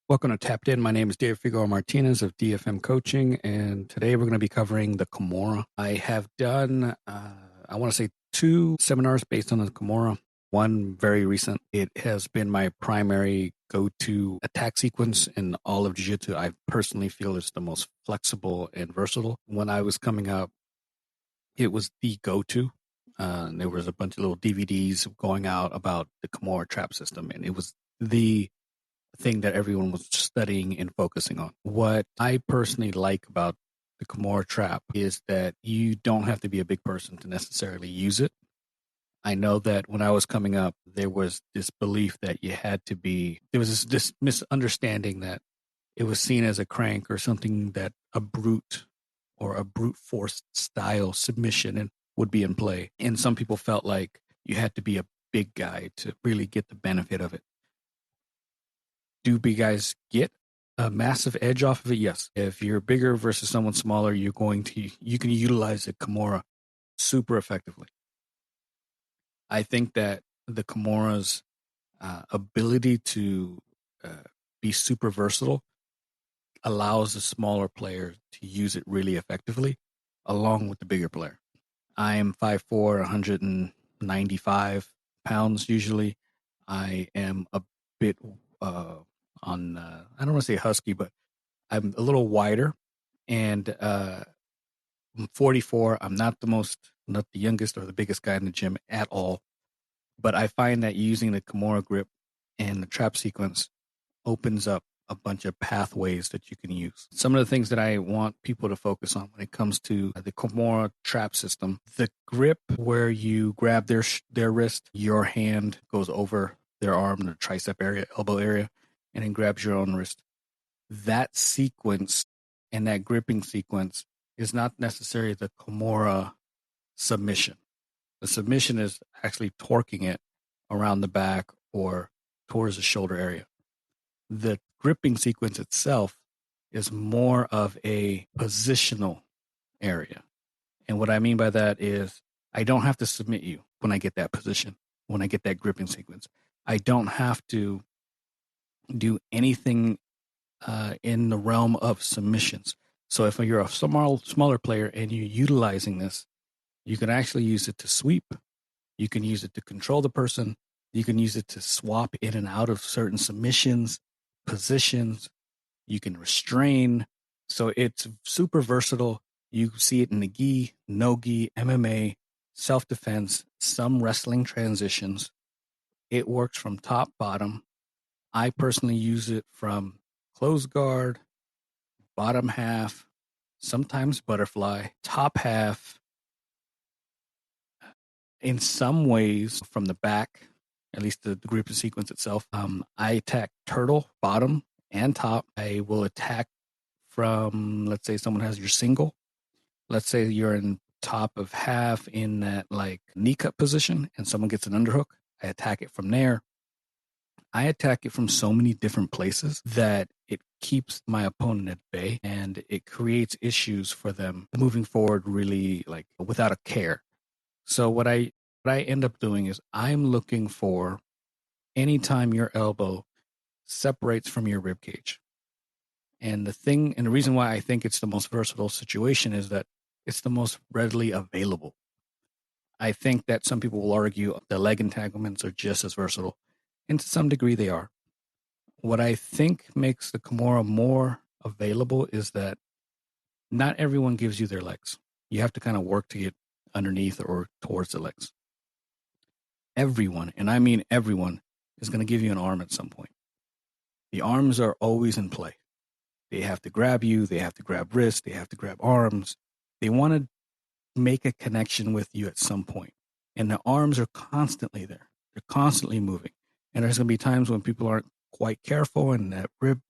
Welcome to Tapped In. My name is Figueroa-Martinez of DFM Coaching, and today we're going to be covering the Kimura. I have done, I want to say 2 seminars based on the Kimura. One very recent. It has been my primary go-to attack sequence in all of Jiu-Jitsu. I personally feel it's the most flexible and versatile. When I was coming up, it was the go-to. There was a bunch of little DVDs going out about the Kimura trap system, and it was the thing that everyone was studying and focusing on. What I personally like about the Kimura trap is that you don't have to be a big person to necessarily use it. I know that when I was coming up, there was this belief that you had to be, there was this misunderstanding that it was seen as a crank or something that a brute or a brute force style submission and would be in play. And some people felt like you had to be a big guy to really get the benefit of it. Do big guys get a massive edge off of it? Yes. If you're bigger versus someone smaller, you can utilize the Kimura super effectively. I think that the Kimura's ability to be super versatile allows the smaller player to use it really effectively, along with the bigger player. I am 5'4", 195 pounds usually. I am a bit I don't want to say husky, but I'm a little wider, and I'm 44. I'm not the youngest or the biggest guy in the gym at all, but I find that using the Kimura grip and the trap sequence opens up a bunch of pathways that you can use. Some of the things that I want people to focus on when it comes to the Kimura trap system, the grip where you grab their wrist, your hand goes over their arm, the tricep area, elbow area, and then grabs your own wrist. That sequence and that gripping sequence is not necessarily the Kimura submission. The submission is actually torquing it around the back or towards the shoulder area. The gripping sequence itself is more of a positional area. And what I mean by that is I don't have to submit you when I get that position, when I get that gripping sequence. I don't have to do anything in the realm of submissions. So if you're a smaller player and you're utilizing this, you can actually use it to sweep. You can use it to control the person. You can use it to swap in and out of certain submissions, positions. You can restrain. So it's super versatile. You see it in the gi, no gi, MMA, self-defense, some wrestling transitions. It works from top, bottom. I personally use it from closed guard, bottom half, sometimes butterfly, top half, in some ways from the back, at least the gripping sequence itself. I attack turtle, bottom and top. I will attack from, let's say someone has your single. Let's say you're in top of half in that like knee cut position and someone gets an underhook. I attack it from there. I attack it from so many different places that it keeps my opponent at bay and it creates issues for them moving forward really like without a care. So what I end up doing is I'm looking for anytime your elbow separates from your rib cage. And the reason why I think it's the most versatile situation is that it's the most readily available. I think that some people will argue the leg entanglements are just as versatile, and to some degree they are. What I think makes the Kimura more available is that not everyone gives you their legs. You have to kind of work to get underneath or towards the legs. Everyone, and I mean everyone, is going to give you an arm at some point. The arms are always in play. They have to grab you. They have to grab wrists. They have to grab arms. They want to make a connection with you at some point. And the arms are constantly there. They're constantly moving. And there's going to be times when people aren't quite careful and that rib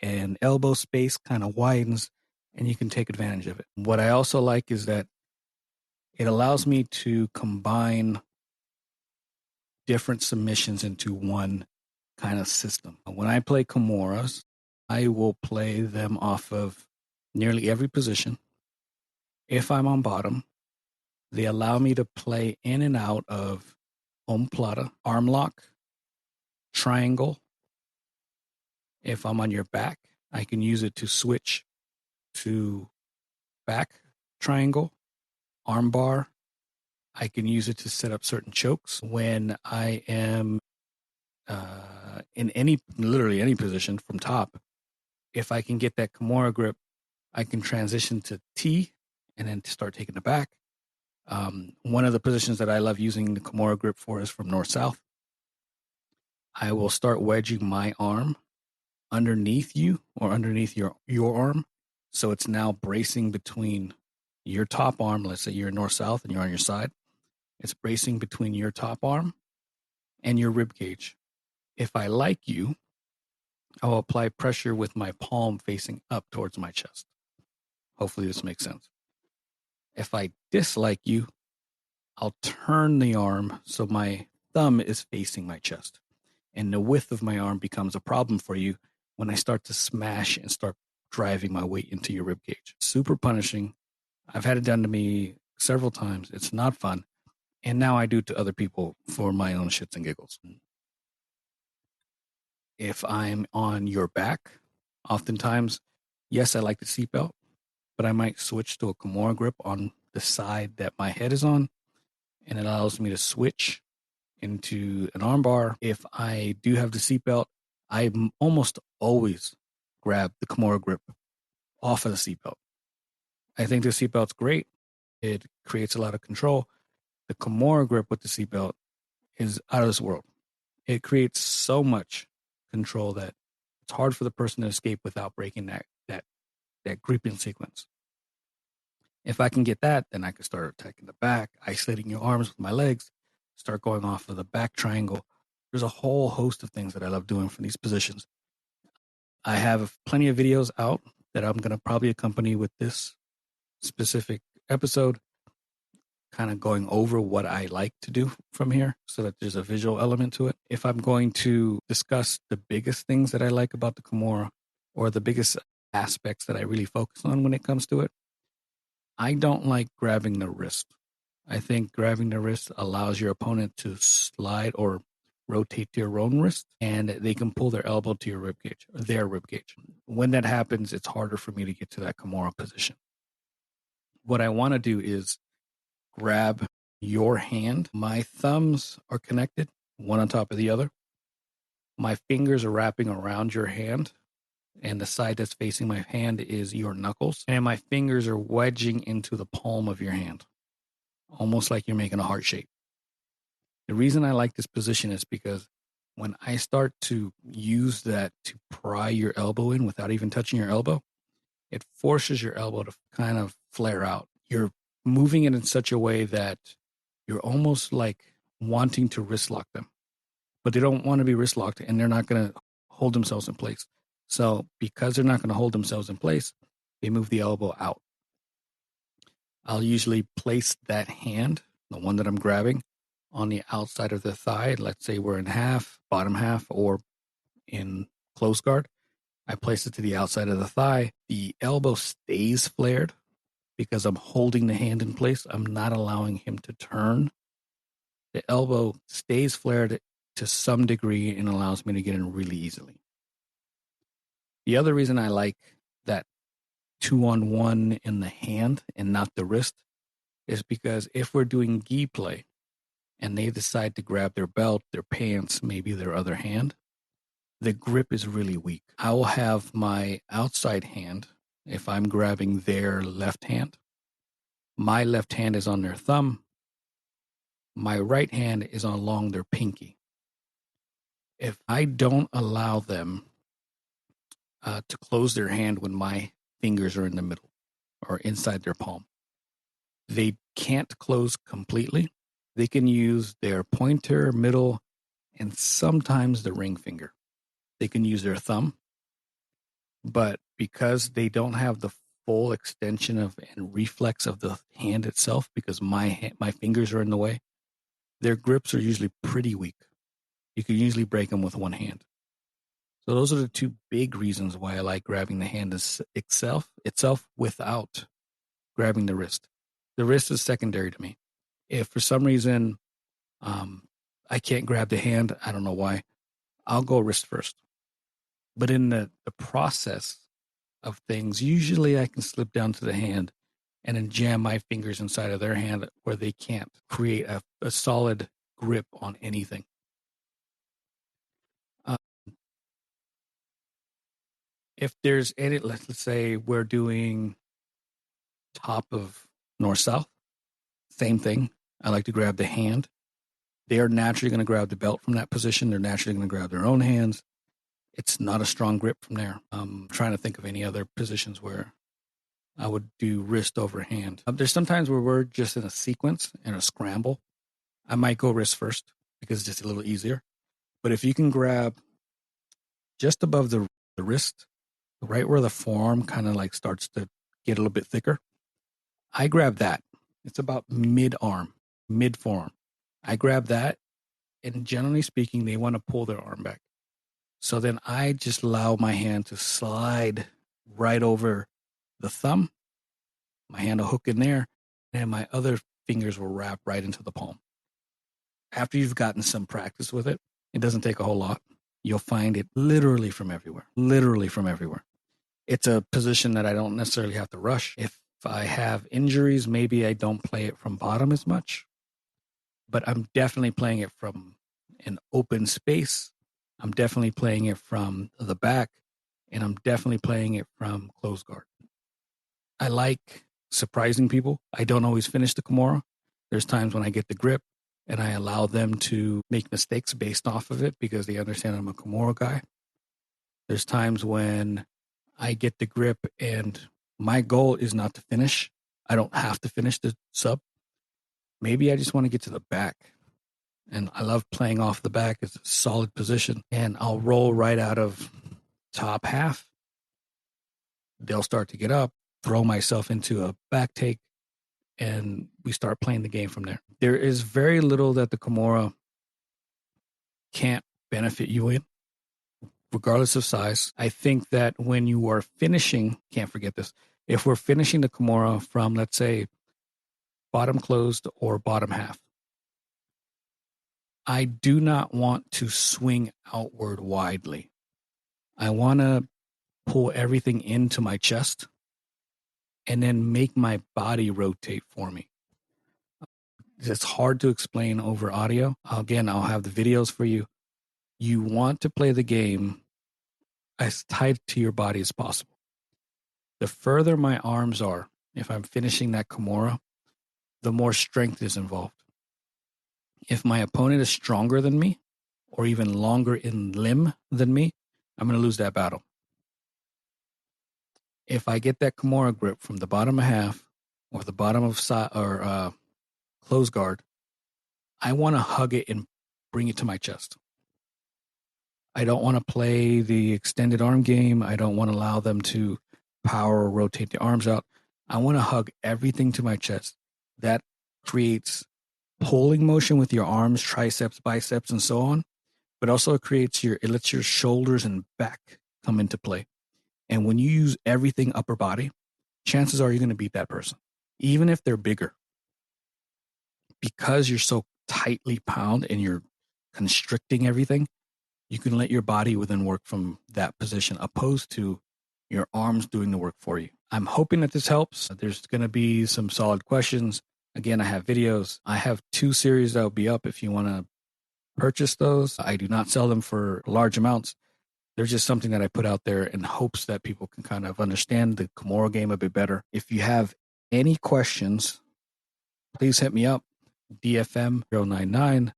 and elbow space kind of widens and you can take advantage of it. What I also like is that it allows me to combine different submissions into one kind of system. When I play Kimuras, I will play them off of nearly every position. If I'm on bottom, they allow me to play in and out of omoplata, arm lock, triangle, If I'm on your back, I can use it to switch to back triangle, arm bar. I can use it to set up certain chokes. When I am in literally any position from top, if I can get that Kimura grip, I can transition to T and then start taking it back. One of the positions that I love using the Kimura grip for is from north-south. I will start wedging my arm underneath you or underneath your arm. So it's now bracing between your top arm. Let's say you're north-south and you're on your side. It's bracing between your top arm and your rib cage. If I like you, I'll apply pressure with my palm facing up towards my chest. Hopefully this makes sense. If I dislike you, I'll turn the arm so my thumb is facing my chest. And the width of my arm becomes a problem for you when I start to smash and start driving my weight into your rib cage. Super punishing. I've had it done to me several times. It's not fun. And now I do it to other people for my own shits and giggles. If I'm on your back, oftentimes, yes, I like the seatbelt, but I might switch to a Kimura grip on the side that my head is on, and it allows me to switch into an arm bar. If I do have the seatbelt, I almost always grab the Kimura grip off of the seatbelt. I think the seatbelt's great. It creates a lot of control. The Kimura grip with the seatbelt is out of this world. It creates so much control that it's hard for the person to escape without breaking that gripping sequence. If I can get that, then I can start attacking the back, isolating your arms with my legs, start going off of the back triangle. There's a whole host of things that I love doing from these positions. I have plenty of videos out that I'm going to probably accompany with this specific episode, kind of going over what I like to do from here so that there's a visual element to it. If I'm going to discuss the biggest things that I like about the Kimura or the biggest aspects that I really focus on when it comes to it, I don't like grabbing the wrist. I think grabbing the wrist allows your opponent to slide or rotate to your own wrist, and they can pull their elbow to your ribcage, their ribcage. When that happens, it's harder for me to get to that Kimura position. What I want to do is grab your hand. My thumbs are connected, one on top of the other. My fingers are wrapping around your hand, and the side that's facing my hand is your knuckles. And my fingers are wedging into the palm of your hand, almost like you're making a heart shape. The reason I like this position is because when I start to use that to pry your elbow in without even touching your elbow, it forces your elbow to kind of flare out. You're moving it in such a way that you're almost like wanting to wrist lock them, but they don't want to be wrist locked and they're not going to hold themselves in place. So because they're not going to hold themselves in place, they move the elbow out. I'll usually place that hand, the one that I'm grabbing, on the outside of the thigh. Let's say we're in half, bottom half, or in close guard. I place it to the outside of the thigh. The elbow stays flared because I'm holding the hand in place. I'm not allowing him to turn. The elbow stays flared to some degree and allows me to get in really easily. The other reason I like that 2-on-1 in the hand and not the wrist is because if we're doing gi play and they decide to grab their belt, their pants, maybe their other hand, the grip is really weak. I will have my outside hand, if I'm grabbing their left hand, my left hand is on their thumb, my right hand is along their pinky. If I don't allow them to close their hand when my fingers are in the middle or inside their palm, they can't close completely. They can use their pointer, middle, and sometimes the ring finger. They can use their thumb, but because they don't have the full extension of and reflex of the hand itself, because my fingers are in the way, their grips are usually pretty weak. You can usually break them with one hand. So those are the two big reasons why I like grabbing the hand itself without grabbing the wrist. The wrist is secondary to me. If for some reason I can't grab the hand, I don't know why, I'll go wrist first. But in the process of things, usually I can slip down to the hand and then jam my fingers inside of their hand where they can't create a solid grip on anything. If there's any, let's say we're doing top of north-south, same thing. I like to grab the hand. They are naturally going to grab the belt from that position. They're naturally going to grab their own hands. It's not a strong grip from there. I'm trying to think of any other positions where I would do wrist over hand. There's sometimes where we're just in a sequence and a scramble. I might go wrist first because it's just a little easier. But if you can grab just above the wrist, right where the forearm kind of like starts to get a little bit thicker, I grab that. It's about mid-arm, mid-forearm. I grab that, and generally speaking, they want to pull their arm back. So then I just allow my hand to slide right over the thumb. My hand will hook in there, and my other fingers will wrap right into the palm. After you've gotten some practice with it, it doesn't take a whole lot. You'll find it literally from everywhere. Literally from everywhere. It's a position that I don't necessarily have to rush. If I have injuries, maybe I don't play it from bottom as much, but I'm definitely playing it from an open space. I'm definitely playing it from the back, and I'm definitely playing it from closed guard. I like surprising people. I don't always finish the Kimura. There's times when I get the grip and I allow them to make mistakes based off of it because they understand I'm a Kimura guy. There's times when I get the grip and my goal is not to finish. I don't have to finish the sub. Maybe I just want to get to the back. And I love playing off the back. It's a solid position. And I'll roll right out of top half. They'll start to get up, throw myself into a back take, and we start playing the game from there. There is very little that the Kimura can't benefit you in, regardless of size. I think that when you are finishing, can't forget this, if we're finishing the Kimura from, let's say, bottom closed or bottom half, I do not want to swing outward widely. I want to pull everything into my chest and then make my body rotate for me. It's hard to explain over audio. Again, I'll have the videos for you. You want to play the game as tight to your body as possible. The further my arms are, if I'm finishing that Kimura, the more strength is involved. If my opponent is stronger than me or even longer in limb than me, I'm going to lose that battle. If I get that Kimura grip from the bottom of half or the bottom of close guard, I want to hug it and bring it to my chest. I don't want to play the extended arm game. I don't want to allow them to power or rotate the arms out. I want to hug everything to my chest. That creates pulling motion with your arms, triceps, biceps, and so on. But also it lets your shoulders and back come into play. And when you use everything upper body, chances are you're going to beat that person, even if they're bigger. Because you're so tightly bound and you're constricting everything, you can let your body within work from that position, opposed to your arms doing the work for you. I'm hoping that this helps. There's going to be some solid questions. Again, I have videos. I have 2 series that will be up if you want to purchase those. I do not sell them for large amounts. They're just something that I put out there in hopes that people can kind of understand the Kimura game a bit better. If you have any questions, please hit me up, DFM099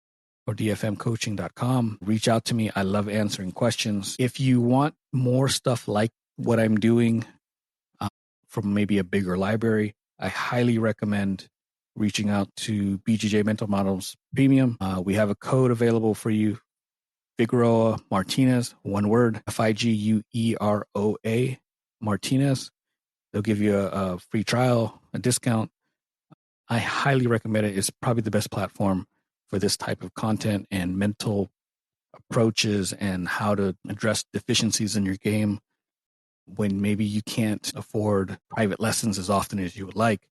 or dfmcoaching.com. Reach out to me. I love answering questions. If you want more stuff like what I'm doing from maybe a bigger library, I highly recommend reaching out to BJJ Mental Models Premium. We have a code available for you, Figueroa-Martinez, one word, FIGUEROA Martinez. They'll give you a free trial, a discount. I highly recommend it. It's probably the best platform for this type of content and mental approaches and how to address deficiencies in your game when maybe you can't afford private lessons as often as you would like.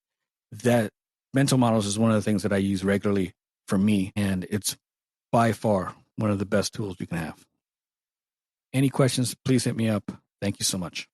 That mental models is one of the things that I use regularly for me, and it's by far one of the best tools you can have. Any questions, please hit me up. Thank you so much.